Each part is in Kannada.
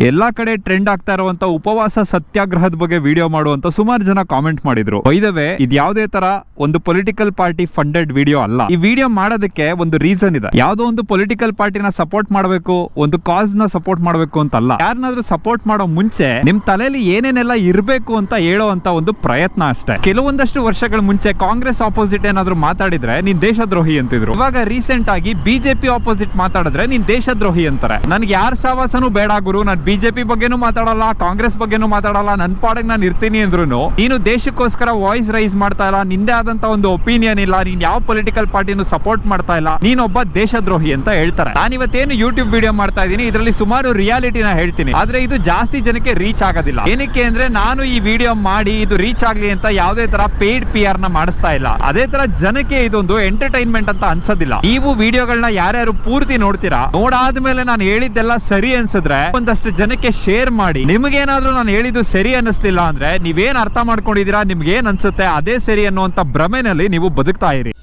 ಎಲ್ಲಾ ಕಡೆ ಟ್ರೆಂಡ್ ಆಗ್ತಾ ಇರುವಂತ ಉಪವಾಸ ಸತ್ಯಾಗ್ರಹದ ಬಗ್ಗೆ ವಿಡಿಯೋ ಮಾಡುವಂತ ಸುಮಾರು ಜನ ಕಾಮೆಂಟ್ ಮಾಡಿದ್ರು. ವೈದವೇ ಇದು ಯಾವುದೇ ತರ ಒಂದು ಪೊಲಿಟಿಕಲ್ ಪಾರ್ಟಿ ಫಂಡೆಡ್ ವಿಡಿಯೋ ಅಲ್ಲ. ಈ ವಿಡಿಯೋ ಮಾಡೋದಕ್ಕೆ ಒಂದು ರೀಸನ್ ಇದೆ. ಯಾವುದೋ ಒಂದು ಪೊಲಿಟಿಕಲ್ ಪಾರ್ಟಿನ ಸಪೋರ್ಟ್ ಮಾಡಬೇಕು, ಒಂದು ಕಾಸ್ ನ ಸಪೋರ್ಟ್ ಮಾಡಬೇಕು ಅಂತ ಅಲ್ಲ. ಯಾರನ್ನಾದ್ರೂ ಸಪೋರ್ಟ್ ಮಾಡೋ ಮುಂಚೆ ನಿಮ್ ತಲೆಯಲ್ಲಿ ಏನೇನೆಲ್ಲ ಇರಬೇಕು ಅಂತ ಹೇಳೋ ಅಂತ ಒಂದು ಪ್ರಯತ್ನ ಅಷ್ಟೇ. ಕೆಲವೊಂದಷ್ಟು ವರ್ಷಗಳ ಮುಂಚೆ ಕಾಂಗ್ರೆಸ್ ಆಪೋಸಿಟ್ ಏನಾದ್ರು ಮಾತಾಡಿದ್ರೆ ನೀನ್ ದೇಶದ್ರೋಹಿ ಅಂತಿದ್ರು. ಇವಾಗ ರೀಸೆಂಟ್ ಆಗಿ ಬಿಜೆಪಿ ಆಪೋಸಿಟ್ ಮಾತಾಡಿದ್ರೆ ನೀನ್ ದೇಶದ್ರೋಹಿ ಅಂತಾರೆ. ನನ್ಗೆ ಯಾರ ಸಾವಾಸನೂ ಬೇಡ ಗುರು, ನಾನು ಬಿಜೆಪಿ ಬಗ್ಗೆನೂ ಮಾತಾಡಲ್ಲ, ಕಾಂಗ್ರೆಸ್ ಬಗ್ಗೆನೂ ಮಾತಾಡಲ್ಲ, ನನ್ ಪಾಡಿಗೆ ನಾನು ಇರ್ತೀನಿ ಅಂದ್ರು ನೀನು ದೇಶಕ್ಕೋಸ್ಕರ ವಾಯ್ಸ್ ರೈಸ್ ಮಾಡ್ತಾ ಇಲ್ಲ, ನಿಂದೇ ಆದಂತ ಒಂದು ಒಪಿನಿಯನ್ ಇಲ್ಲ, ನೀನ್ ಯಾವ ಪೊಲಿಟಿಕಲ್ ಪಾರ್ಟಿನೂ ಸಪೋರ್ಟ್ ಮಾಡ್ತಾ ಇಲ್ಲ, ನೀನೊಬ್ಬ ದೇಶದ್ರೋಹಿ ಅಂತ ಹೇಳ್ತಾರೆ. ನಾನಿವತ್ತೇನು ಯೂಟ್ಯೂಬ್ ವಿಡಿಯೋ ಮಾಡ್ತಾ ಇದ್ದೀನಿ, ಇದರಲ್ಲಿ ಸುಮಾರು ರಿಯಾಲಿಟಿನ ಹೇಳ್ತೀನಿ, ಆದ್ರೆ ಇದು ಜಾಸ್ತಿ ಜನಕ್ಕೆ ರೀಚ್ ಆಗೋದಿಲ್ಲ. ಏನಕ್ಕೆ ಅಂದ್ರೆ ನಾನು ಈ ವಿಡಿಯೋ ಮಾಡಿ ಇದು ರೀಚ್ ಆಗ್ಲಿ ಅಂತ ಯಾವುದೇ ತರ ಪೇಡ್ PR ನ ಮಾಡಿಸ್ತಾ ಇಲ್ಲ. ಅದೇ ತರ ಜನಕ್ಕೆ ಇದೊಂದು ಎಂಟರ್ಟೈನ್ಮೆಂಟ್ ಅಂತ ಅನ್ಸೋದಿಲ್ಲ. ನೀವು ವಿಡಿಯೋಗಳನ್ನ ಯಾರ್ಯಾರು ಪೂರ್ತಿ ನೋಡ್ತೀರಾ, ನೋಡಾದ್ಮೇಲೆ ನಾನು ಹೇಳಿದ್ದೆಲ್ಲ ಸರಿ ಅನ್ಸಿದ್ರೆ ಒಂದಷ್ಟು ಜನಕ್ಕೆ ಶೇರ್ ಮಾಡಿ. ನಿಮ್ಗೇನಾದ್ರೂ ನಾನು ಹೇಳಿದ್ದು ಸರಿ ಅನ್ನಿಸ್ಲಿಲ್ಲ ಅಂದ್ರೆ ನೀವೇನ್ ಅರ್ಥ ಮಾಡ್ಕೊಂಡಿದೀರಾ, ನಿಮ್ಗೆ ಏನ್ ಅನ್ಸುತ್ತೆ ಅದೇ ಸರಿ ಅನ್ನುವಂತ ಭ್ರಮೆನಲ್ಲಿ ನೀವು ಬದುಕ್ತಾ ಇರಿ.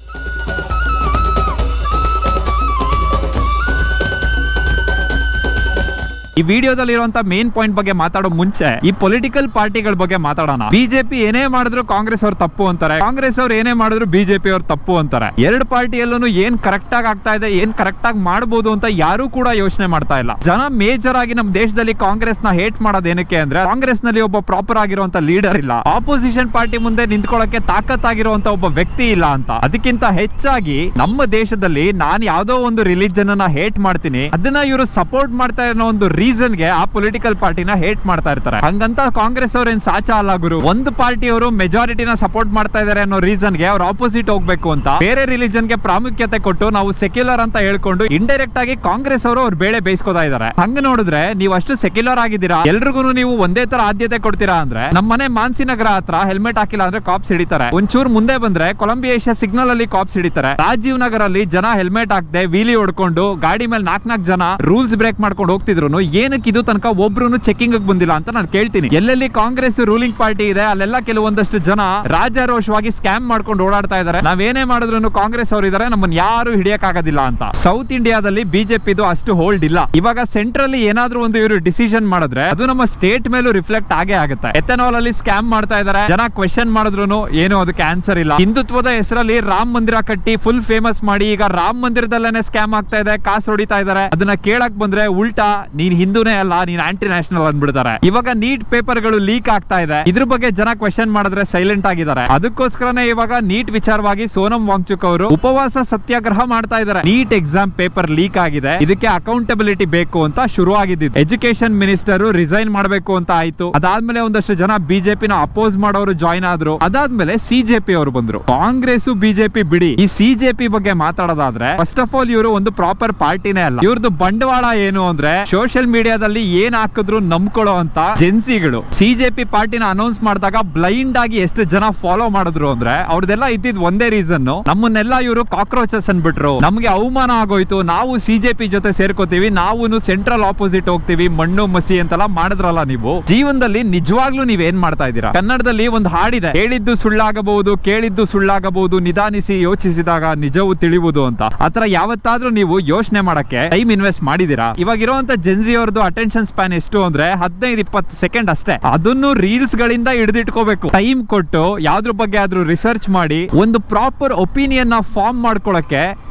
ಈ ವಿಡಿಯೋದಲ್ಲಿ ಇರುವಂತ ಮೇನ್ ಪಾಯಿಂಟ್ ಬಗ್ಗೆ ಮಾತಾಡೋ ಮುಂಚೆ ಈ ಪೊಲಿಟಿಕಲ್ ಪಾರ್ಟಿಗಳ ಬಗ್ಗೆ ಮಾತಾಡೋಣ. ಬಿಜೆಪಿ ಏನೇ ಮಾಡಿದ್ರು ಕಾಂಗ್ರೆಸ್ ಅವ್ರು ತಪ್ಪು ಅಂತಾರೆ, ಕಾಂಗ್ರೆಸ್ ಅವ್ರು ಏನೇ ಮಾಡಿದ್ರು ಬಿಜೆಪಿ ಅವ್ರು ತಪ್ಪು ಅಂತಾರೆ. ಎರಡು ಪಾರ್ಟಿಯಲ್ಲೂ ಏನ್ ಕರೆಕ್ಟ್ ಆಗಿ ಆಗ್ತಾ ಇದೆ, ಏನ್ ಕರೆಕ್ಟ್ ಆಗಿ ಮಾಡಬಹುದು ಅಂತ ಯಾರು ಕೂಡ ಯೋಚನೆ ಮಾಡ್ತಾ ಇಲ್ಲ. ಜನ ಮೇಜರ್ ಆಗಿ ನಮ್ಮ ದೇಶದಲ್ಲಿ ಕಾಂಗ್ರೆಸ್ ನ ಹೇಟ್ ಮಾಡೋದು ಏನಕ್ಕೆ ಅಂದ್ರೆ ಕಾಂಗ್ರೆಸ್ ನಲ್ಲಿ ಒಬ್ಬ ಪ್ರಾಪರ್ ಆಗಿರುವಂತ ಲೀಡರ್ ಇಲ್ಲ, ಆಪೋಸಿಷನ್ ಪಾರ್ಟಿ ಮುಂದೆ ನಿಂತ್ಕೊಳ್ಳಕ್ಕೆ ತಾಕತ್ತಾಗಿರುವಂತ ಒಬ್ಬ ವ್ಯಕ್ತಿ ಇಲ್ಲ ಅಂತ. ಅದಕ್ಕಿಂತ ಹೆಚ್ಚಾಗಿ ನಮ್ಮ ದೇಶದಲ್ಲಿ ನಾನು ಯಾವ್ದೋ ಒಂದು ರಿಲಿಜನ್ ಅನ್ನ ಹೇಟ್ ಮಾಡ್ತೀನಿ, ಅದನ್ನ ಇವರು ಸಪೋರ್ಟ್ ಮಾಡ್ತಾ ಇರೋ ಒಂದು ರೀಸನ್ಗೆ ಆ ಪೊಲಿಟಿಕಲ್ ಪಾರ್ಟಿನ ಹೇಟ್ ಮಾಡ್ತಾ ಇರ್ತಾರೆ. ಹಂಗಂತ ಕಾಂಗ್ರೆಸ್ ಅವ್ರ ಏನ್ ಸಾಚ ಅಲ್ಲ ಗುರು. ಒಂದು ಪಾರ್ಟಿ ಅವರು ಮೆಜಾರಿಟಿನ ಸಪೋರ್ಟ್ ಮಾಡ್ತಾ ಇದಾರೆ ಅನ್ನೋ ರೀಸನ್ಗೆ ಅವ್ರ ಆಪೋಸಿಟ್ ಹೋಗ್ಬೇಕು ಅಂತ ಬೇರೆ ರಿಲಿಜನ್ ಗೆ ಪ್ರಾಮುಖ್ಯತೆ ಕೊಟ್ಟು ನಾವು ಸೆಕ್ಯುಲರ್ ಅಂತ ಹೇಳ್ಕೊಂಡು ಇಂಡೈರೆಕ್ಟ್ ಆಗಿ ಕಾಂಗ್ರೆಸ್ ಅವರು ಅವ್ರ ಬೇಳೆ ಬೇಯಿಸ್ಕೋತಾ ಇದಾರೆ. ಹಂಗ ನೋಡಿದ್ರೆ ನೀವು ಅಷ್ಟು ಸೆಕ್ಯುಲರ್ ಆಗಿದ್ದೀರಾ, ಎಲ್ರಿಗೂ ನೀವು ಒಂದೇ ತರ ಆದ್ಯತೆ ಕೊಡ್ತೀರಾ ಅಂದ್ರೆ ನಮ್ಮ ಮನೆ ಮಾನ್ಸಿನಗರ ಹತ್ರ ಹೆಲ್ಮೆಟ್ ಹಾಕಿಲ್ಲ ಅಂದ್ರೆ ಕಾಪ್ಸ್ ಹಿಡಿತಾರೆ. ಒಂಚೂರು ಮುಂದೆ ಬಂದ್ರೆ ಕೊಲಂಬಿಯಾ ಏಷ್ಯಾ ಸಿಗ್ನಲ್ ಅಲ್ಲಿ ಕಾಪ್ಸ್ ಹಿಡಿತಾರೆ. ರಾಜೀವ್ ನಗರ್ ಅಲ್ಲಿ ಜನ ಹೆಲ್ಮೆಟ್ ಹಾಕದೆ ವೀಲಿ ಹೊಡ್ಕೊಂಡು ಗಾಡಿ ಮೇಲೆ ನಾಲ್ಕು ಜನ ರೂಲ್ಸ್ ಬ್ರೇಕ್ ಮಾಡ್ಕೊಂಡು ಹೋಗ್ತಿದ್ರು. ಏನಕ್ಕೆ ಇದು ತನಕ ಒಬ್ರು ಚೆಕಿಂಗ್ ಬಂದಿಲ್ಲ ಅಂತ ನಾನು ಕೇಳ್ತೀನಿ. ಎಲ್ಲೆಲ್ಲಿ ಕಾಂಗ್ರೆಸ್ ರೂಲಿಂಗ್ ಪಾರ್ಟಿ ಇದೆ ಅಲ್ಲೆಲ್ಲ ಕೆಲವೊಂದಷ್ಟು ಜನ ರಾಜಾರೋಷವಾಗಿ ಸ್ಕ್ಯಾಮ್ ಮಾಡ್ಕೊಂಡು ಓಡಾಡ್ತಾ ಇದಾರೆ. ನಾವೇನೇ ಮಾಡಿದ್ರು ಕಾಂಗ್ರೆಸ್ ಅವರು ಇದಾರೆ, ನಮ್ಮನ್ನ ಯಾರು ಹಿಡಿಯಕ್ ಆಗೋದಿಲ್ಲ ಅಂತ. ಸೌತ್ ಇಂಡಿಯಾದಲ್ಲಿ ಬಿಜೆಪಿದು ಅಷ್ಟು ಹೋಲ್ಡ್ ಇಲ್ಲ. ಇವಾಗ ಸೆಂಟ್ರಲ್ ಏನಾದ್ರೂ ಒಂದು ಇವರು ಡಿಸಿಷನ್ ಮಾಡಿದ್ರೆ ಅದು ನಮ್ಮ ಸ್ಟೇಟ್ ಮೇಲೂ ರಿಫ್ಲೆಕ್ಟ್ ಆಗೇ ಆಗುತ್ತೆ. ಎಥೆನಾಲ್ ಅಲ್ಲಿ ಸ್ಕ್ಯಾಮ್ ಮಾಡ್ತಾ ಇದಾರೆ, ಜನ ಕ್ವೆಶ್ಚನ್ ಮಾಡಿದ್ರು ಏನು ಅದಕ್ಕೆ ಆನ್ಸರ್ ಇಲ್ಲ. ಹಿಂದುತ್ವದ ಹೆಸರಲ್ಲಿ ರಾಮ ಮಂದಿರ ಕಟ್ಟಿ ಫುಲ್ ಫೇಮಸ್ ಮಾಡಿ ಈಗ ರಾಮ ಮಂದಿರದಲ್ಲೇನೆ ಸ್ಕ್ಯಾಮ್ ಆಗ್ತಾ ಇದೆ, ಕಾಸು ಹೊಡಿತಾ ಇದಾರೆ. ಅದನ್ನ ಕೇಳಕ್ ಬಂದ್ರೆ ಉಲ್ಟಾ ನೀನ್ ಹಿಂದೂನೇ ಅಲ್ಲ, ನೀನ್ ಆಂಟಿ ನ್ಯಾಷನಲ್ ಅಂದ್ಬಿಡ್ತಾರೆ. ಇವಾಗ ನೀಟ್ ಪೇಪರ್ ಗಳು ಲೀಕ್ ಆಗ್ತಾ ಇದೆ, ಇದ್ರ ಬಗ್ಗೆ ಜನ ಕ್ವೆಶ್ಚನ್ ಮಾಡಿದ್ರೆ ಸೈಲೆಂಟ್ ಆಗಿದ್ದಾರೆ. ಅದಕ್ಕೋಸ್ಕರನೇ ಇವಾಗ ನೀಟ್ ವಿಚಾರವಾಗಿ ಸೋನಂ ವಾಂಗ್ಚುಕ್ ಅವರು ಉಪವಾಸ ಸತ್ಯಾಗ್ರಹ ಮಾಡ್ತಾ ಇದ್ದಾರೆ. ನೀಟ್ ಎಕ್ಸಾಮ್ ಪೇಪರ್ ಲೀಕ್ ಆಗಿದೆ, ಇದಕ್ಕೆ ಅಕೌಂಟಬಿಲಿಟಿ ಬೇಕು ಅಂತ ಶುರು ಆಗಿದ್ದು. ಎಜುಕೇಶನ್ ಮಿನಿಸ್ಟರ್ ರಿಸೈನ್ ಮಾಡಬೇಕು ಅಂತ ಆಯ್ತು. ಅದಾದ್ಮೇಲೆ ಒಂದಷ್ಟು ಜನ ಬಿಜೆಪಿನ ಅಪೋಸ್ ಮಾಡೋರು ಜಾಯ್ನ್ ಆದ್ರು. ಅದಾದ್ಮೇಲೆ ಸಿಜೆಪಿ ಅವರು ಬಂದ್ರು. ಕಾಂಗ್ರೆಸ್ ಬಿಜೆಪಿ ಬಿಡಿ, ಈ ಸಿಜೆಪಿ ಬಗ್ಗೆ ಮಾತಾಡೋದಾದ್ರೆ ಫಸ್ಟ್ ಆಫ್ ಆಲ್ ಇವರು ಒಂದು ಪ್ರಾಪರ್ ಪಾರ್ಟಿನೇ ಅಲ್ಲ. ಇವ್ರದ್ದು ಬಂಡವಾಳ ಏನು ಅಂದ್ರೆ ಸೋಷಿಯಲ್ ಮೀಡಿಯಾದಲ್ಲಿ ಏನ್ ಹಾಕಿದ್ರು ನಂಬ್ಕೊಳ್ಳೋ ಅಂತ ಜೆನ್ಸಿಗಳು. ಸಿಜೆಪಿ ಪಾರ್ಟಿನ ಅನೌನ್ಸ್ ಮಾಡಿದಾಗ ಬ್ಲೈಂಡ್ ಆಗಿ ಎಷ್ಟು ಜನ ಫಾಲೋ ಮಾಡಿದ್ರು ಅಂದ್ರೆ ಅವ್ರದೆಲ್ಲ ಇದ್ದಿದ್ ಒಂದೇ ರೀಸನ್, ನಮ್ಮನ್ನೆಲ್ಲ ಇವರು ಕಾಕ್ರೋಚಸ್ ಅನ್ಬಿಟ್ರು, ನಮ್ಗೆ ಅವಮಾನ ಆಗೋಯ್ತು, ನಾವು ಸಿಜೆಪಿ ಜೊತೆ ಸೇರ್ಕೋತೀವಿ, ನಾವು ಸೆಂಟ್ರಲ್ ಆಪೋಸಿಟ್ ಹೋಗ್ತೀವಿ, ಮಣ್ಣು ಮಸಿ ಅಂತೆಲ್ಲ ಮಾಡಿದ್ರಲ್ಲ. ನೀವು ಜೀವನದಲ್ಲಿ ನಿಜವಾಗ್ಲೂ ನೀವೇನ್ ಮಾಡ್ತಾ ಇದ್ದೀರಾ? ಕನ್ನಡದಲ್ಲಿ ಒಂದು ಹಾಡಿದೆ, ಹೇಳಿದ್ದು ಸುಳ್ಳಾಗಬಹುದು, ಕೇಳಿದ್ದು ಸುಳ್ಳಾಗಬಹುದು, ನಿಧಾನಿಸಿ ಯೋಚಿಸಿದಾಗ ನಿಜವು ತಿಳಿಯುವುದು ಅಂತ. ಆತರ ಯಾವತ್ತಾದ್ರೂ ನೀವು ಯೋಚನೆ ಮಾಡಕ್ಕೆ ಟೈಮ್ ಇನ್ವೆಸ್ಟ್ ಮಾಡಿದೀರಾ? ಇವಾಗ ಇರುವಂತ ಜೆನ್ಸಿ ಅವ್ರದ್ದು ಅಟೆನ್ಷನ್ ಸ್ಪ್ಯಾನ್ ಎಷ್ಟು ಅಂದ್ರೆ 15-20 ಸೆಕೆಂಡ್ ಅಷ್ಟೇ. ಅದನ್ನು ರೀಲ್ಸ್ ಗಳಿಂದ ಹಿಡಿದಿಟ್ಕೋಬೇಕು. ಟೈಮ್ ಕೊಟ್ಟು ಯಾವ್ದ್ರ ಬಗ್ಗೆ ಆದ್ರೂ ರಿಸರ್ಚ್ ಮಾಡಿ ಒಂದು ಪ್ರಾಪರ್ ಒಪಿನಿಯನ್ ಫಾರ್ಮ್ ಮಾಡ್ಕೊಳಕ್ಕೆ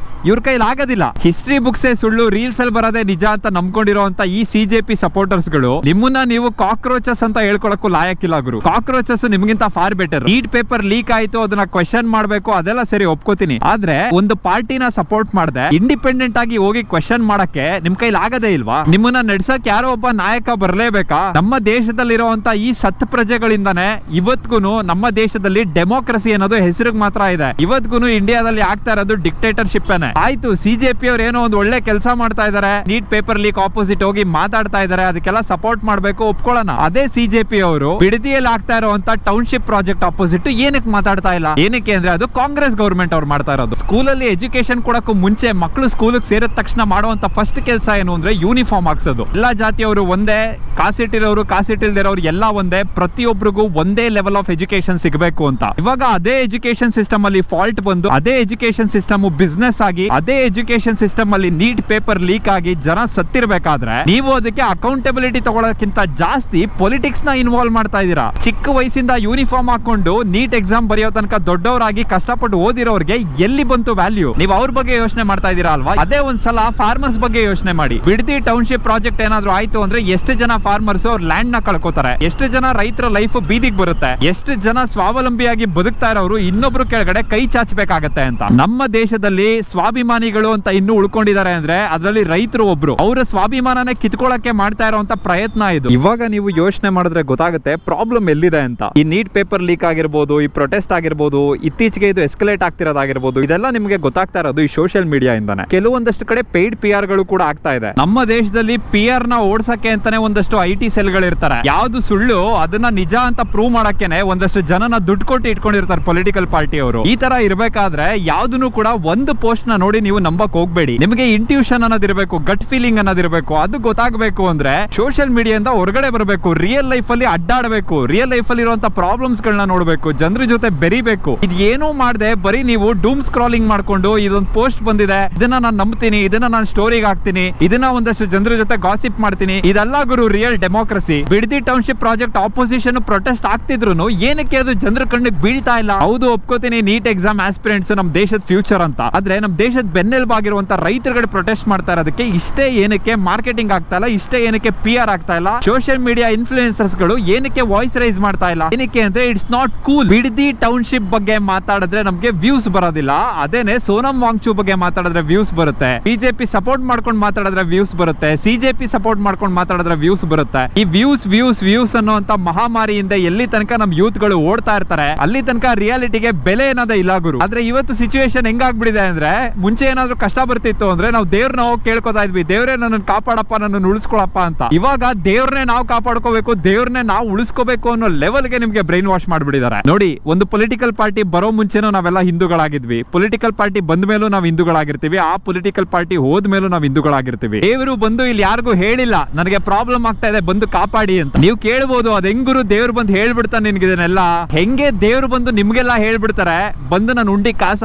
ಇವ್ರ ಕೈಲಿ ಆಗೋದಿಲ್ಲ. ಹಿಸ್ಟ್ರಿ ಬುಕ್ಸ್ ಸುಳ್ಳು, ರೀಲ್ಸ್ ಅಲ್ಲಿ ಬರೋದೇ ನಿಜ ಅಂತ ನಂಬ್ಕೊಂಡಿರೋಂತ ಈ ಸಿಜೆಪಿ ಸಪೋರ್ಟರ್ಸ್ ಗಳು ನಿಮ್ಮನ್ನ ನೀವು ಕಾಕ್ರೋಚಸ್ ಅಂತ ಹೇಳ್ಕೊಳಕ್ಕೂ ಲಾಯಕ್ಕಿಲ್ಲ ಗುರು. ಕಾಕ್ರೋಚಸ್ ನಿಮ್ಗಿಂತ far better. NEET paper leak ಆಯ್ತು, ಅದನ್ನ ಕ್ವೆಶ್ಚನ್ ಮಾಡ್ಬೇಕು, ಅದೆಲ್ಲ ಸರಿ ಒಪ್ಕೋತೀನಿ. ಆದ್ರೆ ಒಂದು ಪಾರ್ಟಿನ ಸಪೋರ್ಟ್ ಮಾಡದೆ ಇಂಡಿಪೆಂಡೆಂಟ್ ಆಗಿ ಹೋಗಿ ಕ್ವೆಶ್ಚನ್ ಮಾಡಕ್ಕೆ ನಿಮ್ ಕೈಲಿ ಆಗದೇ ಇಲ್ವಾ? ನಿಮ್ಮನ್ನ ನಡ್ಸಕ್ ಯಾರೋ ಒಬ್ಬ ನಾಯಕ ಬರ್ಲೇಬೇಕಾ? ನಮ್ಮ ದೇಶದಲ್ಲಿರುವಂತ ಈ ಸತ್ ಪ್ರಜೆಗಳಿಂದಾನೆ ಇವತ್ಗೂ ನಮ್ಮ ದೇಶದಲ್ಲಿ ಡೆಮೋಕ್ರಸಿ ಅನ್ನೋದು ಹೆಸರಿಗೆ ಮಾತ್ರ ಇದೆ. ಇವತ್ಗೂ ಇಂಡಿಯಾದಲ್ಲಿ ಆಗ್ತಾ ಇರೋದು ಡಿಕ್ಟೇಟರ್ಶಿಪ್. ಆಯ್ತು, ಸಿಜೆಪಿ ಅವ್ರು ಏನೋ ಒಂದು ಒಳ್ಳೆ ಕೆಲಸ ಮಾಡ್ತಾ ಇದಾರೆ, ನೀಟ್ ಪೇಪರ್ ಲೀಕ್ ಆಪೋಸಿಟ್ ಹೋಗಿ ಮಾತಾಡ್ತಾ ಇದಾರೆ, ಅದಕ್ಕೆಲ್ಲ ಸಪೋರ್ಟ್ ಮಾಡ್ಬೇಕು, ಒಪ್ಕೊಳ್ಳೋಣ. ಅದೇ ಸಿಜೆಪಿ ಅವರು ಬಿಡದಿಯಲ್ಲಿ ಆಗ್ತಾ ಇರುವಂತ ಟೌನ್ಶಿಪ್ ಪ್ರಾಜೆಕ್ಟ್ ಆಪೋಸಿಟ್ ಏನಕ್ಕೆ ಮಾತಾಡ್ತಾ ಇಲ್ಲ? ಏನಕ್ಕೆ ಅಂದ್ರೆ ಅದು ಕಾಂಗ್ರೆಸ್ ಗವರ್ಮೆಂಟ್ ಅವ್ರು ಮಾಡ್ತಾ ಇರೋದು. ಸ್ಕೂಲಲ್ಲಿ ಎಜುಕೇಶನ್ ಕೊಡಕ್ಕೂ ಮುಂಚೆ ಮಕ್ಕಳು ಸ್ಕೂಲ್ ಸೇರಿದ ತಕ್ಷಣ ಮಾಡುವಂತ ಫಸ್ಟ್ ಕೆಲಸ ಏನು ಅಂದ್ರೆ ಯೂನಿಫಾರ್ಮ್ ಹಾಕ್ಸೋದು. ಎಲ್ಲಾ ಜಾತಿಯವರು ಒಂದೇ, ಕಾಸಿಟ್ಟಿರೋರು ಕಾಸಿಟ್ಟಿಲ್ದಿರೋರು ಎಲ್ಲ ಒಂದೇ, ಪ್ರತಿಯೊಬ್ಬರಿಗೂ ಒಂದೇ ಲೆವೆಲ್ ಆಫ್ ಎಜುಕೇಶನ್ ಸಿಗಬೇಕು ಅಂತ. ಇವಾಗ ಅದೇ ಎಜುಕೇಶನ್ ಸಿಸ್ಟಮ್ ಅಲ್ಲಿ ಫಾಲ್ಟ್ ಬಂದು ಅದೇ ಎಜುಕೇಶನ್ ಸಿಸ್ಟಮ್ ಬಿಸ್ನೆಸ್ ಆಗಿ ಅದೇ ಎಜುಕೇಶನ್ ಸಿಸ್ಟಮ್ ಅಲ್ಲಿ ನೀಟ್ ಪೇಪರ್ ಲೀಕ್ ಆಗಿ ಜನ ಸತ್ತಿರ್ಬೇಕಾದ್ರೆ ನೀವು ಅದಕ್ಕೆ ಅಕೌಂಟಬಿಲಿಟಿ ತಗೊಳ್ಳೋಕ್ಕಿಂತ ಜಾಸ್ತಿ ಪೊಲಿಟಿಕ್ಸ್ ನ ಇನ್ವಾಲ್ವ್ ಮಾಡ್ತಾ ಇದೀರಾ. ಚಿಕ್ಕ ವಯಸ್ಸಿಂದ ಯೂನಿಫಾರ್ಮ್ ಹಾಕೊಂಡು ನೀಟ್ ಎಕ್ಸಾಮ್ ಬರೆಯೋ ತನಕ ದೊಡ್ಡವರಾಗಿ ಕಷ್ಟಪಟ್ಟು ಓದಿರೋರ್ಗೆ ಎಲ್ಲಿ ಬಂತು ವ್ಯಾಲ್ಯೂ? ನೀವು ಅವ್ರ ಬಗ್ಗೆ ಯೋಚನೆ ಮಾಡ್ತಾ ಇದೀರಾ ಅಲ್ವಾ? ಅದೇ ಒಂದ್ಸಲ ಫಾರ್ಮರ್ಸ್ ಬಗ್ಗೆ ಯೋಚನೆ ಮಾಡಿ. ಬಿಡದಿ ಟೌನ್ಶಿಪ್ ಪ್ರಾಜೆಕ್ಟ್ ಏನಾದ್ರು ಆಯ್ತು ಅಂದ್ರೆ ಎಷ್ಟು ಜನ ಫಾರ್ಮರ್ಸ್ ಅವ್ರ ಲ್ಯಾಂಡ್ ನ ಕಳ್ಕೊತಾರೆ, ಎಷ್ಟು ಜನ ರೈತರ ಲೈಫ್ ಬೀದಿಗೆ ಬರುತ್ತೆ, ಎಷ್ಟು ಜನ ಸ್ವಾವಲಂಬಿಯಾಗಿ ಬದುಕ್ತಾ ಇರೋರು ಇನ್ನೊಬ್ರು ಕೆಳಗಡೆ ಕೈ ಚಾಚಬೇಕಾಗತ್ತೆ ಅಂತ. ನಮ್ಮ ದೇಶದಲ್ಲಿ ಸ್ವಾಭಿಮಾನಿಗಳು ಅಂತ ಇನ್ನೂ ಉಳ್ಕೊಂಡಿದ್ದಾರೆ ಅಂದ್ರೆ ಅದರಲ್ಲಿ ರೈತರು ಒಬ್ರು. ಅವರ ಸ್ವಾಭಿಮಾನನೇ ಕಿತ್ಕೊಳ್ಳಕ್ಕೆ ಮಾಡ್ತಾ ಇರುವಂತ ಪ್ರಯತ್ನ ಇದು. ಇವಾಗ ನೀವು ಯೋಚನೆ ಮಾಡಿದ್ರೆ ಗೊತ್ತಾಗುತ್ತೆ ಪ್ರಾಬ್ಲಮ್ ಎಲ್ಲಿದೆ ಅಂತ. ಈ ನೀಟ್ ಪೇಪರ್ ಲೀಕ್ ಆಗಿರ್ಬೋದು, ಈ ಪ್ರೊಟೆಸ್ಟ್ ಆಗಿರ್ಬೋದು, ಇತ್ತೀಚೆಗೆ ಇದು ಎಸ್ಕಲೇಟ್ ಆಗ್ತಿರೋದಾಗಿರ್ಬೋದು, ಇದೆಲ್ಲ ನಿಮಗೆ ಗೊತ್ತಾಗ್ತಾ ಇರೋದು ಈ ಸೋಷಿಯಲ್ ಮೀಡಿಯಾ ಇಂದಾನೆ. ಕೆಲವೊಂದಷ್ಟು ಕಡೆ ಪೇಯ್ಡ್ ಪಿ ಆರ್ ಗಳು ಕೂಡ ಆಗ್ತಾ ಇದೆ. ನಮ್ಮ ದೇಶದಲ್ಲಿ ಪಿ ಆರ್ ನ ಓಡ್ಸಕ್ಕೆ ಅಂತಾನೆ ಒಂದಷ್ಟು IT ಸೆಲ್ ಗಳು ಇರ್ತಾರೆ. ಯಾವ್ದು ಸುಳ್ಳು ಅದನ್ನ ನಿಜ ಅಂತ ಪ್ರೂವ್ ಮಾಡಕ್ಕೇನೆ ಒಂದಷ್ಟು ಜನನ ದುಡ್ಡು ಕೊಟ್ಟು ಇಟ್ಕೊಂಡಿರ್ತಾರೆ ಪೊಲಿಟಿಕಲ್ ಪಾರ್ಟಿ ಅವರು. ಈ ತರ ಇರ್ಬೇಕಾದ್ರೆ ಯಾವ್ದನ್ನು ಕೂಡ ಒಂದು ಪೋಸ್ಟ್ ನ ನೋಡಿ ನೀವು ನಂಬಕ್ ಹೋಗ್ಬೇಡಿ. ನಿಮಗೆ ಇಂಟ್ಯೂಷನ್ ಅನ್ನೋದಿರ್ಬೇಕು, ಗಟ್ ಫೀಲಿಂಗ್ ಅನ್ನೋದಿರ್ಬೇಕು. ಅದು ಗೊತ್ತಾಗಬೇಕು ಅಂದ್ರೆ ಸೋಷಿಯಲ್ ಮೀಡಿಯಾದಿಂದ ಹೊರಗಡೆ ಬರಬೇಕು, ರಿಯಲ್ ಲೈಫ್ ಅಲ್ಲಿ ಅಡ್ಡಾಡಬೇಕು, ರಿಯಲ್ ಲೈಫ್ ಅಲ್ಲಿ ಇರುವಂತ ಪ್ರಾಬ್ಲಮ್ಸ್ ಗಳನ್ನ ನೋಡಬೇಕು, ಜನರ ಜೊತೆ ಬೆರಿಬೇಕು. ಇದು ಏನೂ ಮಾಡದೆ ಬರೀ ನೀವು ಡೂಮ್ ಸ್ಕ್ರಾಲಿಂಗ್ ಮಾಡ್ಕೊಂಡು ಇದೊಂದು ಪೋಸ್ಟ್ ಬಂದಿದೆ, ಇದನ್ನ ನಾನು ನಂಬ್ತೀನಿ, ಇದನ್ನ ನಾನು ಸ್ಟೋರಿಗೆ ಹಾಕ್ತೀನಿ, ಇದನ್ನ ಒಂದಷ್ಟು ಜನರ ಜೊತೆ ಗಾಸಿಪ್ ಮಾಡ್ತೀನಿ, ಇದೆಲ್ಲ ಗುರು real democracy. Bidadi township project opposition protest ಆಗ್ತಿದ್ರು ಏನಕ್ಕೆ ಅದು ಜನರ ಕಣ್ಣಿಗೆ ಬೀಳ್ತಾ ಇಲ್ಲ? ಹೌದು ಒಪ್ಕೋತೀನಿ, ನೀಟ್ ಎಕ್ಸಾಮ್ ಆಸ್ಪಿರೆಂಟ್ಸ್ ನಮ್ ದೇಶದ ಫ್ಯೂಚರ್ ಅಂತ. ಆದ್ರೆ ನಮ್ ದೇಶದ ಬೆನ್ನೆಲುಬಾಗಿರುವಂತ ರೈತರುಗಳು ಪ್ರೊಟೆಸ್ಟ್ ಮಾಡ್ತಾ ಇರೋದಕ್ಕೆ ಇಷ್ಟೇ ಏನಕ್ಕೆ ಮಾರ್ಕೆಟಿಂಗ್ ಆಗ್ತಾ ಇಲ್ಲ, ಇಷ್ಟೇ ಏನಕ್ಕೆ PR ಆಗ್ತಾ ಇಲ್ಲ, ಸೋಷಿಯಲ್ ಮೀಡಿಯಾ ಇನ್ಫ್ಲೂಯೆನ್ಸರ್ಸ್ ಗಳು ಏನಕ್ಕೆ ವಾಯ್ಸ್ ರೈಸ್ ಮಾಡ್ತಾ ಇಲ್ಲ? ಏನಕ್ಕೆ ಅಂದ್ರೆ it's not cool. Bidadi township ಬಗ್ಗೆ ಮಾತಾಡಿದ್ರೆ ನಮ್ಗೆ ವ್ಯೂಸ್ ಬರೋದಿಲ್ಲ. ಅದೇನೆ ಸೋನಂ ವಾಂಗ್ಚು ಬಗ್ಗೆ ಮಾತಾಡಿದ್ರೆ ವ್ಯೂಸ್ ಬರುತ್ತೆ, ಬಿಜೆಪಿ ಸಪೋರ್ಟ್ ಮಾಡ್ಕೊಂಡು ಮಾತಾಡಿದ್ರೆ ವ್ಯೂಸ್ ಬರುತ್ತೆ, CJP ಸಪೋರ್ಟ್ ಮಾಡ್ಕೊಂಡು ಮಾತಾಡಿದ್ರೆ ವ್ಯೂಸ್ ಬರುತ್ತೆ. ಈ ವ್ಯೂಸ್ ಅನ್ನುವಂತ ಮಹಾಮಾರಿಯಿಂದ ಎಲ್ಲಿ ತನಕ ನಮ್ ಯೂತ್ ಗಳು ಓಡ್ತಾ ಇರ್ತಾರೆ ಅಲ್ಲಿ ತನಕ ರಿಯಾಲಿಟಿಗೆ ಬೆಲೆ ಅನ್ನೋದೇ ಇಲ್ಲ ಗುರು. ಆದ್ರೆ ಇವತ್ತು ಸಿಚುವೇಶನ್ ಹೆಂಗಾಗ್ಬಿಡಿದೆ ಅಂದ್ರೆ, ಮುಂಚೆ ಏನಾದ್ರು ಕಷ್ಟ ಬರ್ತಿತ್ತು ಅಂದ್ರೆ ನಾವು ದೇವ್ರನ್ನ ಹೋಗಿ ಕೇಳ್ಕೊತಾ ಇದ್ವಿ, ದೇವ್ರೇ ನನ್ನ ಕಾಪಾಡಪ್ಪ, ನನ್ನ ಉಳಿಸ್ಕೊಳಪ್ಪ ಅಂತ. ಇವಾಗ ದೇವ್ರನ್ನೇ ನಾವು ಕಾಪಾಡ್ಕೋಬೇಕು, ದೇವ್ರನ್ನೇ ನಾವು ಉಳಿಸ್ಕೋಬೇಕು ಅನ್ನೋ ಲೆವೆಲ್ಗೆ ನಿಮ್ಗೆ ಬ್ರೈನ್ ವಾಶ್ ಮಾಡ್ಬಿಟ್ಟಿದ್ದಾರೆ. ನೋಡಿ, ಒಂದು ಪೊಲಿಟಿಕಲ್ ಪಾರ್ಟಿ ಬರೋ ಮುಂಚೆನೂ ನಾವೆಲ್ಲ ಹಿಂದೂಗಳಾಗಿದ್ವಿ, ಪೊಲಿಟಿಕಲ್ ಪಾರ್ಟಿ ಬಂದ ಮೇಲೂ ನಾವು ಹಿಂದೂಗಳಾಗಿರ್ತೀವಿ, ಆ ಪೊಲಿಟಿಕಲ್ ಪಾರ್ಟಿ ಹೋದ ಮೇಲೂ ನಾವು ಹಿಂದೂಗಳಾಗಿರ್ತೀವಿ. ದೇವರು ಬಂದು ಇಲ್ಲಿ ಯಾರಿಗೂ ಹೇಳಿಲ್ಲ ನನಗೆ ಪ್ರಾಬ್ಲಮ್ ಆಗ್ತಾ ಇದೆ ಬಂದು ಕಾಪಾಡಿ ಅಂತ. ನೀವು ಕೇಳ್ಬೋದು ಅದ್ ಹೆಂಗುರು ದೇವ್ರು ಬಂದು ಹೇಳ್ಬಿಡ್ತಾನೆ ನಿನ್ಗೆ ಇದನ್ನೆಲ್ಲ? ಹೆಂಗೆ ದೇವ್ರು ಬಂದು ನಿಮ್ಗೆಲ್ಲ ಹೇಳ್ಬಿಡ್ತಾರೆ ಬಂದು ನಾನು ಉಂಡಿ ಕಾಸು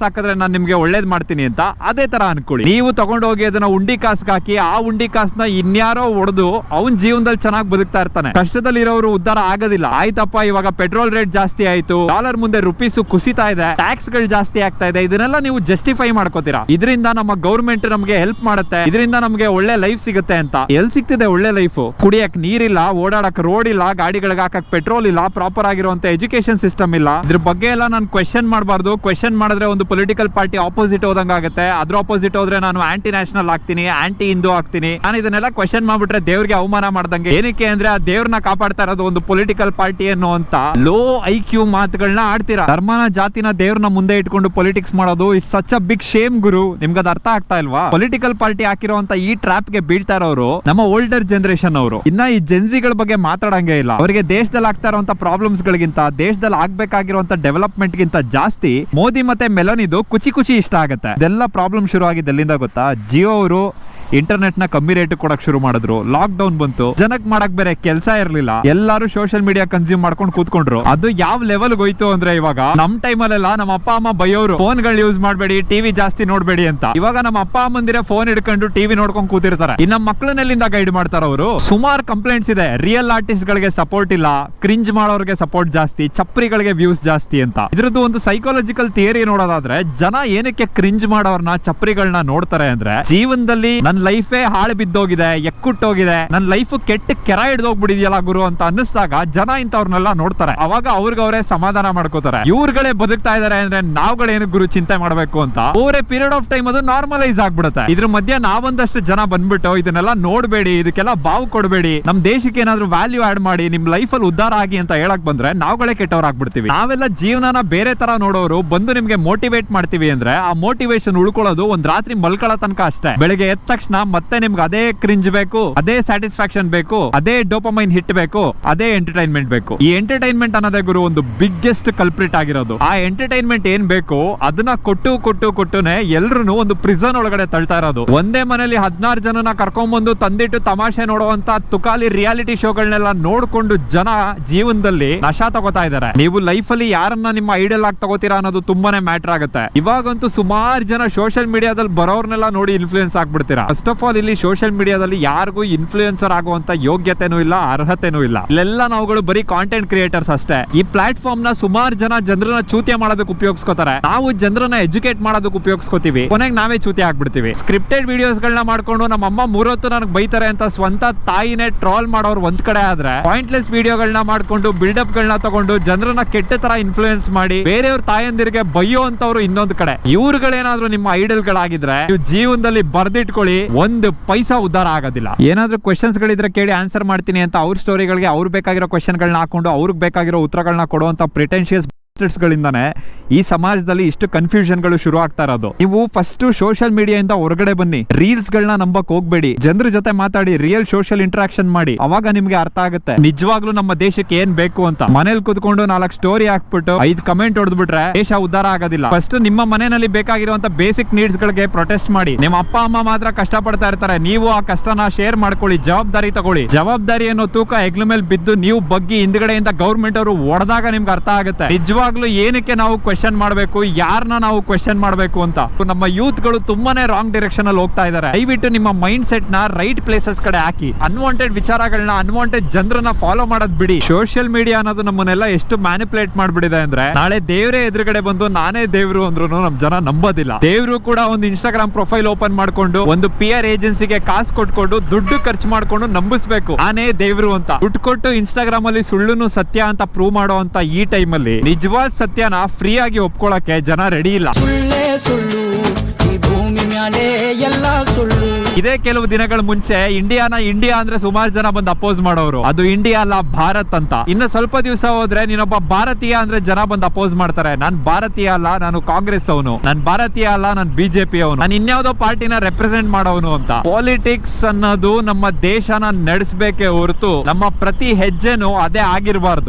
ಹಾಕಿದ್ರೆ ನಾನು ನಿಮ್ಗೆ ಒಳ್ಳೇದ್ ಮಾಡ್ತೀನಿ ಅಂತ? ಅದೇ ತರ ಅನ್ಕೊಳ್ಳಿ. ನೀವು ತಗೊಂಡೋಗಿ ಅದನ್ನ ಉಂಡಿ ಕಾಸ್ಗೆ ಹಾಕಿ ಆ ಉಂಡಿ ಕಾಸನ್ನ ಇನ್ಯಾರೋ ಹೊಡೆದು ಅವನ್ ಜೀವನದಲ್ಲಿ ಚೆನ್ನಾಗಿ ಬದುಕ್ತಾ ಇರ್ತಾನೆ. ಕಷ್ಟದಲ್ಲಿ ಇರೋರು ಉದ್ಧಾರ ಆಗೋದಿಲ್ಲ. ಆಯ್ತಪ್ಪ, ಇವಾಗ ಪೆಟ್ರೋಲ್ ರೇಟ್ ಜಾಸ್ತಿ ಆಯ್ತು, ಡಾಲರ್ ಮುಂದೆ ರುಪೀಸ್ ಕುಸಿತಾ ಇದೆ, ಟ್ಯಾಕ್ಸ್ ಗಳು ಜಾಸ್ತಿ ಆಗ್ತಾ ಇದೆ, ಇದನ್ನೆಲ್ಲ ನೀವು ಜಸ್ಟಿಫೈ ಮಾಡ್ಕೋತೀರಾ. ಇದರಿಂದ ನಮ್ಮ ಗೌರ್ಮೆಂಟ್ ನಮ್ಗೆ ಹೆಲ್ಪ್ ಮಾಡುತ್ತೆ, ಇದರಿಂದ ನಮ್ಗೆ ಒಳ್ಳೆ ಲೈಫ್ ಸಿಗುತ್ತೆ ಅಂತ. ಎಲ್ಲಿ ಸಿಗ್ತಿದೆ ಒಳ್ಳೆ ಲೈಫ್? ಕುಡಿಯಕ್ ನೀರಿಲ್ಲ, ಓಡಾಡಕ್ ರೋಡ್ ಇಲ್ಲ, ಗಾಡಿಗಳಿಗೆ ಹಾಕಕ್ ಪೆಟ್ರೋಲ್ ಇಲ್ಲ, ಪ್ರಾಪರ್ ಆಗಿರುವಂತ ಎಜುಕೇಶನ್ ಸಿಸ್ಟಮ್ ಇಲ್ಲ. ಇದ್ರ ಬಗ್ಗೆ ಎಲ್ಲ ನಾನು ಕ್ವೆಶ್ಚನ್ ಮಾಡಬಾರ್ದು. ಕ್ವೆಶ್ಚನ್ ಮಾಡಿದ್ರೆ ಒಂದು ಪೊಲಿಟಿಕಲ್ ಪಾರ್ಟಿ ಆಪೋಸಿಟ್ ಹೋದಂಗ ಆಗುತ್ತೆ. ಅದ್ರ ಆಪೋಸಿಟ್ ಹೋದ್ರೆ ನಾನು ಆಂಟಿ ನ್ಯಾಷನಲ್ ಆಗ್ತೀನಿ, ಆಂಟಿ ಹಿಂದೂ ಆಗ್ತೀನಿ. ನಾನು ಇದನ್ನೆಲ್ಲ ಕ್ವೆಶ್ಚನ್ ಮಾಡ್ಬಿಟ್ರೆ ದೇವ್ರಿಗೆ ಅವಮಾನ ಮಾಡ್ದಂಗೆ. ಏನಕ್ಕೆ ಅಂದ್ರೆ ಆ ದೇವ್ರನ್ನ ಕಾಪಾಡ್ತಾ ಇರೋದು ಒಂದು ಪೊಲಿಟಿಕಲ್ ಪಾರ್ಟಿ ಅನ್ನುವಂತ ಲೋ IQ ಮಾತುಗಳನ್ನ ಆಡ್ತೀರಾ. ಧರ್ಮನ ಜಾತಿನ ದೇವ್ರನ್ನ ಮುಂದೆ ಇಟ್ಕೊಂಡು ಪೊಲಿಟಿಕ್ಸ್ ಮಾಡೋದು it's such a big shame ಗುರು. ನಿಮ್ಗೆ ಅದು ಅರ್ಥ ಆಗ್ತಾ ಇಲ್ವಾ? ಪೊಲಿಟಿಕಲ್ ಪಾರ್ಟಿ ಹಾಕಿರುವಂತ ಈ ಟ್ರಾಪ್ ಗೆ ಬೀಳ್ತಾ ಇರೋರು ನಮ್ಮ ಓಲ್ಡರ್ ಜನರೇಷನ್ ಅವರು. ಇನ್ನ ಈ ಜೆನ್ಸಿಗಳ ಬಗ್ಗೆ ಮಾತಾಡಂಗೆ ಇಲ್ಲ. ಅವರಿಗೆ ದೇಶದಲ್ಲಿ ಆಗ್ತಾ ಇರುವಂತ ಪ್ರಾಬ್ಲಮ್ಸ್ ಗಳಿಗಿಂತ, ದೇಶದಲ್ಲಿ ಆಗ್ಬೇಕಾಗಿರುವಂತ ಡೆವಲಪ್ಮೆಂಟ್ ಗಿಂತ ಜಾಸ್ತಿ ಮೋದಿ ಮತ್ತೆ ಮೆಲನ್ ಇದು ಕುಚಿ ಇಷ್ಟ ಆಗುತ್ತೆ. ಇದೆಲ್ಲ ಪ್ರಾಬ್ಲಮ್ ಶುರು ಆಗಿದ್ದು ಎಲ್ಲಿಂದ ಗೊತ್ತಾ? ಜಿಯೋ ಅವರು ಇಂಟರ್ನೆಟ್ ನ ಕಮ್ಮಿ ರೇಟ್ ಕೊಡಕ್ ಶುರು ಮಾಡಿದ್ರು, ಲಾಕ್ ಡೌನ್ ಬಂತು, ಜನಕ್ ಮಾಡಕ್ ಬೇರೆ ಕೆಲಸ ಇರ್ಲಿಲ್ಲ, ಎಲ್ಲಾರು ಸೋಷಿಯಲ್ ಮೀಡಿಯಾ ಕನ್ಸ್ಯೂಮ್ ಮಾಡ್ಕೊಂಡು ಕೂತ್ಕೊಂಡ್ರು. ಅದು ಯಾವ ಲೆವೆಲ್ ಹೋಯ್ತು ಅಂದ್ರೆ ಇವಾಗ ನಮ್ ಟೈಮ್ ಅಲ್ಲೆಲ್ಲ ನಮ್ಮ ಅಪ್ಪ ಅಮ್ಮ ಬೈಯೋರು ಫೋನ್ ಗಳು ಯೂಸ್ ಮಾಡಬೇಡಿ, ಟಿವಿ ಜಾಸ್ತಿ ನೋಡ್ಬೇಡಿ ಅಂತ. ಇವಾಗ ನಮ್ಮ ಅಪ್ಪ ಅಮ್ಮಂದಿರ ಫೋನ್ ಹಿಡ್ಕೊಂಡು ಟಿವಿ ನೋಡ್ಕೊಂಡು ಕೂತಿರ್ತಾರೆ. ಇನ್ನ ಮಕ್ಕಳನ್ನೆಲ್ಲಿಂದ ಗೈಡ್ ಮಾಡ್ತಾರ ಅವರು? ಸುಮಾರು ಕಂಪ್ಲೇಂಟ್ಸ್ ಇದೆ. ರಿಯಲ್ ಆರ್ಟಿಸ್ಟ್ ಗಳಿಗೆ ಸಪೋರ್ಟ್ ಇಲ್ಲ, ಕ್ರಿಂಜ್ ಮಾಡೋರಿಗೆ ಸಪೋರ್ಟ್ ಜಾಸ್ತಿ, ಚಪ್ರಿಗಳಿಗೆ ವ್ಯೂಸ್ ಜಾಸ್ತಿ ಅಂತ. ಇದ್ರದ್ದು ಒಂದು ಸೈಕಾಲಜಿಕಲ್ ಥಿಯರಿ ನೋಡೋದಾದ್ರೆ, ಜನ ಏನಕ್ಕೆ ಕ್ರಿಂಜ್ ಮಾಡೋರ್ನ, ಚಪ್ರಿಗಳನ್ನ ನೋಡ್ತಾರೆ ಅಂದ್ರೆ, ಜೀವನದಲ್ಲಿ ನನ್ನ ಲೈಫೇ ಹಾಳು ಬಿದ್ದೋಗಿದೆ, ಎಕ್ಕುಟ್ಟೋಗಿದೆ, ನನ್ನ ಲೈಫ್ ಕೆಟ್ಟ ಕೆರ ಹಿಡ್ದೋಗ್ಬಿಡಿದ್ಯಲ್ಲ ಗುರು ಅಂತ ಅನ್ನಿಸ್ದಾಗ ಜನ ಇಂಥವ್ರನ್ನೆಲ್ಲ ನೋಡ್ತಾರೆ. ಅವಾಗ ಅವ್ರಿಗವ್ರೆ ಸಮಾಧಾನ ಮಾಡ್ಕೋತಾರೆ. ಇವ್ರುಗಳೇ ಬದುಕ್ತಾ ಇದಾರೆ ಅಂದ್ರೆ ನಾವುಗಳೇನು ಗುರು ಚಿಂತೆ ಮಾಡ್ಬೇಕು ಅಂತ. Over A period of time ಅದು ನಾರ್ಮಲೈಸ್ ಆಗ್ಬಿಡುತ್ತೆ. ಇದ್ರ ಮಧ್ಯೆ ನಾವೊಂದಷ್ಟು ಜನ ಬಂದ್ಬಿಟ್ಟು ಇದನ್ನೆಲ್ಲ ನೋಡ್ಬೇಡಿ, ಇದಕ್ಕೆಲ್ಲ ಬಾವು ಕೊಡಬೇಡಿ, ನಮ್ ದೇಶಕ್ಕೆ ಏನಾದ್ರು ವ್ಯಾಲ್ಯೂ ಆಡ್ ಮಾಡಿ, ನಿಮ್ ಲೈಫ್ ಅಲ್ಲಿ ಉದ್ಧಾರ ಆಗಿ ಅಂತ ಹೇಳಕ್ ಬಂದ್ರೆ ನಾವುಗಳೇ ಕೆಟ್ಟವರಾಗ್ಬಿಡ್ತೀವಿ. ನಾವೆಲ್ಲ ಜೀವನನ ಬೇರೆ ತರ ನೋಡೋರು ಬಂದು ನಿಮ್ಗೆ ಮೋಟಿವೇಟ್ ಮಾಡ್ತೀವಿ ಅಂದ್ರೆ ಆ ಮೋಟಿವೇಶನ್ ಉಳ್ಕೊಳ್ಳೋದು ಒಂದ್ ರಾತ್ರಿ ಮಲ್ಕೊಳ್ಳೋ ತನಕ ಅಷ್ಟೇ. ಬೆಳಿಗ್ಗೆ ಎದ್ದ ತಕ್ಷಣ ತಕ್ಷಣ ಮತ್ತೆ ನಿಮ್ಗೆ ಅದೇ ಕ್ರಿಂಜ್ ಬೇಕು, ಅದೇ ಸ್ಯಾಟಿಸ್ಫ್ಯಾಕ್ಷನ್ ಬೇಕು, ಅದೇ ಡೋಪಮೈನ್ ಹಿಟ್ ಬೇಕು, ಅದೇ ಎಂಟರ್ಟೈನ್ಮೆಂಟ್ ಬೇಕು. ಈ ಎಂಟರ್ಟೈನ್ಮೆಂಟ್ ಅನ್ನೋದೇ ಗುರು ಒಂದು ಬಿಗ್ಗೆಸ್ಟ್ ಕಲ್ಪ್ರಿಟ್ ಆಗಿರೋದು. ಆ ಎಂಟರ್ಟೈನ್ಮೆಂಟ್ ಏನ್ ಬೇಕು ಅದನ್ನ ಕೊಟ್ಟುನೆ ಎಲ್ರು ಒಂದು ಪ್ರಿಸನ್ ಒಳಗಡೆ ತಳ್ತಾ ಇರೋದು. ಒಂದೇ ಮನೇಲಿ 16 ಜನನ ಕರ್ಕೊಂಡ್ಬಂದು ತಂದಿಟ್ಟು ತಮಾಷೆ ನೋಡುವಂತ ತುಕಾಲಿ ರಿಯಾಲಿಟಿ ಶೋಗಳನ್ನೆಲ್ಲ ನೋಡ್ಕೊಂಡು ಜನ ಜೀವನದಲ್ಲಿ ನಶಾ ತಗೋತಾ ಇದಾರೆ. ನೀವು ಲೈಫ್ ಅಲ್ಲಿ ಯಾರನ್ನ ನಿಮ್ಮ ಐಡಲ್ ಆಗಿ ತಗೋತೀರಾ ಅನ್ನೋದು ತುಂಬಾನೇ ಮ್ಯಾಟರ್ ಆಗುತ್ತೆ. ಇವಾಗಂತೂ ಸುಮಾರು ಜನ ಸೋಷಿಯಲ್ ಮೀಡಿಯಾದಲ್ಲಿ ಬರೋರ್ನೆಲ್ಲ ನೋಡಿ ಇನ್ಫ್ಲೂಯೆನ್ಸ್ ಆಗ್ಬಿಡ್ತೀರಾ. ಫಸ್ಟ್ ಆಫ್ ಆಲ್ ಇಲ್ಲಿ ಸೋಷಿಯಲ್ ಮೀಡಿಯಾದಲ್ಲಿ ಯಾರಿಗೂ ಇನ್ಫ್ಲೂಯೆನ್ಸರ್ ಆಗುವಂತ ಯೋಗ್ಯತೆನೂ ಇಲ್ಲ, ಅರ್ಹತೆನೂ ಇಲ್ಲ. ಇಲ್ಲೆಲ್ಲ ನಾವುಗಳು ಬರೀ ಕಾಂಟೆಂಟ್ ಕ್ರಿಯೇಟರ್ಸ್ ಅಷ್ಟೇ. ಈ ಪ್ಲಾಟ್ಫಾರ್ಮ್ ನ ಸುಮಾರು ಜನ ಜನರನ್ನ ಚೂತಿಯ ಮಾಡೋದಕ್ಕೆ ಉಪಯೋಗಿಸ್ಕೋತಾರೆ. ನಾವು ಜನರನ್ನ ಎಜುಕೇಟ್ ಮಾಡೋದಕ್ಕೆ ಉಪಯೋಗಿಸ್ಕೋತೀವಿ, ಕೊನೆಗೆ ನಾವೇ ಚೂತಿ ಆಗ್ಬಿಡ್ತೀವಿ. ಸ್ಕ್ರಿಪ್ಟೆಡ್ ವಿಡಿಯೋಸ್ ಗಳನ್ನ ಮಾಡ್ಕೊಂಡು ನಮ್ಮ ಅಮ್ಮ 3 ಹೊತ್ತು ನನಗೆ ಬೈತಾರೆ ಅಂತ ಸ್ವಂತ ತಾಯಿನೇ ಟ್ರಾಲ್ ಮಾಡೋರು ಒಂದ್ ಕಡೆ ಆದ್ರೆ, ಪಾಯಿಂಟ್ಲೆಸ್ ವಿಡಿಯೋಗಳನ್ನ ಮಾಡ್ಕೊಂಡು ಬಿಲ್ಡಪ್ ಗಳನ್ನ ತಗೊಂಡು ಜನರನ್ನ ಕೆಟ್ಟ ತರ ಇನ್ಫ್ಲೂಯೆನ್ಸ್ ಮಾಡಿ ಬೇರೆಯವ್ರ ತಾಯಂದಿರಿಗೆ ಬೈಯೋ ಅಂತವ್ರು ಇನ್ನೊಂದ್ ಕಡೆ. ಇವ್ರುಗಳೇನಾದ್ರೂ ನಿಮ್ಮ ಐಡಲ್ ಗಳಾಗಿದ್ರೆ ನೀವು ಜೀವನದಲ್ಲಿ ಬರ್ದಿಟ್ಕೊಳ್ಳಿ, ಒಂದು ಪೈಸಾ ಉದ್ಧಾರ ಆಗೋದಿಲ್ಲ. ಏನಾದ್ರೂ ಕ್ವೆಶನ್ಸ್ ಗಳಿದ್ರೆ ಕೇಳಿ ಆನ್ಸರ್ ಮಾಡ್ತೀನಿ ಅಂತ ಅವ್ರ ಸ್ಟೋರಿಗಳಿಗೆ ಅವ್ರು ಬೇಕಾಗಿರೋ ಕ್ವೆಶನ್ ಗಳನ್ನ ಹಾಕೊಂಡು ಅವ್ರಿಗೆ ಬೇಕಾಗಿರೋ ಉತ್ತರಗಳನ್ನ ಕೊಡುವಂತ ಪ್ರಿಟೆನ್ಶಿಯಸ್ ಗಳಿಂದಾನೆ ಈ ಸಮಾಜದಲ್ಲಿ ಇಷ್ಟು ಕನ್ಫ್ಯೂಷನ್ ಗಳು ಶುರು ಆಗ್ತಾ ಇರೋದು. ನೀವು ಫಸ್ಟ್ ಸೋಷಿಯಲ್ ಮೀಡಿಯಾದಿಂದ ಹೊರಗಡೆ ಬನ್ನಿ, ರೀಲ್ಸ್ ಗಳನ್ನ ನಂಬಕ್ ಹೋಗ್ಬೇಡಿ, ಜನರ ಜೊತೆ ಮಾತಾಡಿ, ರಿಯಲ್ ಸೋಷಿಯಲ್ ಇಂಟರಾಕ್ಷನ್ ಮಾಡಿ. ಅವಾಗ ನಿಮ್ಗೆ ಅರ್ಥ ಆಗುತ್ತೆ ನಿಜವಾಗ್ಲೂ ನಮ್ಮ ದೇಶಕ್ಕೆ ಏನ್ ಬೇಕು ಅಂತ. ಮನೇಲಿ ಕುತ್ಕೊಂಡು 4 ಸ್ಟೋರಿ ಹಾಕ್ಬಿಟ್ಟು 5 ಕಮೆಂಟ್ ಹೊಡೆದ್ಬಿಟ್ರೆ ದೇಶ ಉದ್ಧಾರ ಆಗೋದಿಲ್ಲ. ಫಸ್ಟ್ ನಿಮ್ಮ ಮನೆಯಲ್ಲಿ ಬೇಕಾಗಿರುವಂತ ಬೇಸಿಕ್ ನೀಡ್ಸ್ ಗಳಿಗೆ ಪ್ರೊಟೆಸ್ಟ್ ಮಾಡಿ. ನಿಮ್ಮ ಅಪ್ಪ ಅಮ್ಮ ಮಾತ್ರ ಕಷ್ಟ ಪಡ್ತಾ ಇರ್ತಾರೆ, ನೀವು ಆ ಕಷ್ಟನ ಶೇರ್ ಮಾಡ್ಕೊಳ್ಳಿ, ಜವಾಬ್ದಾರಿ ತಗೊಳ್ಳಿ. ಜವಾಬ್ದಾರಿ ಅನ್ನೋ ತೂಕ ಹೆಗ್ಲ ಮೇಲೆ ಬಿದ್ದು ನೀವು ಬಗ್ಗಿ ಹಿಂದ್ಗಡೆಯಿಂದ ಗೌರ್ಮೆಂಟ್ ಅವರು ಹೊಡೆದಾಗ ನಿಮ್ಗೆ ಅರ್ಥ ಆಗುತ್ತೆ ನಿಜವಾಗ್ಲೂ ಏನಕ್ಕೆ ನಾವು ಕ್ವೆಶ್ಚನ್ ಮಾಡಬೇಕು, ಯಾರನ್ನ ನಾವು ಕ್ವೆಶ್ಚನ್ ಮಾಡಬೇಕು ಅಂತ. ನಮ್ಮ ಯೂತ್ ಗಳು ತುಂಬಾನೇ ರಾಂಗ್ ಡೈರೆಕ್ಷನ್ ಅಲ್ಲಿ ಹೋಗ್ತಾ ಇದಾರೆ. ದಯವಿಟ್ಟು ನಿಮ್ಮ ಮೈಂಡ್ ಸೆಟ್ ನ ರೈಟ್ ಪ್ಲೇಸಸ್ ಕಡೆ ಹಾಕಿ. ಅನ್ವಾಂಟೆಡ್ ವಿಚಾರಗಳನ್ನ, ಅನ್ವಾಂಟೆಡ್ ಜನರನ್ನ ಫಾಲೋ ಮಾಡೋದ್ ಬಿಡಿ. ಸೋಷಿಯಲ್ ಮೀಡಿಯಾ ಅನ್ನೋದು ನಮ್ಮನ್ನೆಲ್ಲ ಎಷ್ಟು ಮ್ಯಾನಿಪುಲೇಟ್ ಮಾಡ್ಬಿಡಿದೆ ಅಂದ್ರೆ, ನಾಳೆ ದೇವರೇ ಎದುರುಗಡೆ ಬಂದು ನಾನೇ ದೇವ್ರು ಅಂದ್ರೂ ನಮ್ ಜನ ನಂಬೋದಿಲ್ಲ. ದೇವ್ರು ಕೂಡ ಒಂದು ಇನ್ಸ್ಟಾಗ್ರಾಮ್ ಪ್ರೊಫೈಲ್ ಓಪನ್ ಮಾಡ್ಕೊಂಡು ಒಂದು PR ಏಜೆನ್ಸಿಗೆ ಕಾಸು ಕೊಟ್ಕೊಂಡು ದುಡ್ಡು ಖರ್ಚು ಮಾಡ್ಕೊಂಡು ನಂಬಿಸ್ಬೇಕು ನಾನೇ ದೇವ್ರು ಅಂತ. ದುಡ್ಡು ಕೊಟ್ಟು ಇನ್ಸ್ಟಾಗ್ರಾಮ್ ಅಲ್ಲಿ ಸುಳ್ಳುನು ಸತ್ಯ ಅಂತ ಪ್ರೂವ್ ಮಾಡೋ ಅಂತ ಈ ಟೈಮ್ ಅಲ್ಲಿ ನಿಜವಾದ ಸತ್ಯನ ಫ್ರೀ ಆಗಿ ಒಪ್ಕೊಳ್ಳಕ್ಕೆ ಜನ ರೆಡಿ ಇಲ್ಲ. ಇದೇ ಕೆಲವು ದಿನಗಳ ಮುಂಚೆ ಇಂಡಿಯಾ ಅಂದ್ರೆ ಸುಮಾರು ಜನ ಬಂದು ಅಪೋಸ್ ಮಾಡೋರು. ಅದು ಇಂಡಿಯಾ ಅಲ್ಲ, ಭಾರತ್ ಅಂತ. ಇನ್ನು ಸ್ವಲ್ಪ ದಿವಸ ಹೋದ್ರೆ ನೀನೊಬ್ಬ ಭಾರತೀಯ ಅಂದ್ರೆ ಜನ ಬಂದು ಅಪೋಸ್ ಮಾಡ್ತಾರೆ. ನಾನ್ ಭಾರತೀಯ ಅಲ್ಲ, ನಾನು ಕಾಂಗ್ರೆಸ್ ಅವನು. ನಾನ್ ಭಾರತೀಯ ಅಲ್ಲ, ನಾನು BJP ಅವನು. ನಾನು ಇನ್ಯಾವುದೋ ಪಾರ್ಟಿನ ರೆಪ್ರೆಸೆಂಟ್ ಮಾಡೋನು ಅಂತ. ಪಾಲಿಟಿಕ್ಸ್ ಅನ್ನೋದು ನಮ್ಮ ದೇಶನ ನಡೆಸಬೇಕೇ ಹೊರತು ನಮ್ಮ ಪ್ರತಿ ಹೆಜ್ಜೆನೂ ಅದೇ ಆಗಿರಬಾರ್ದು.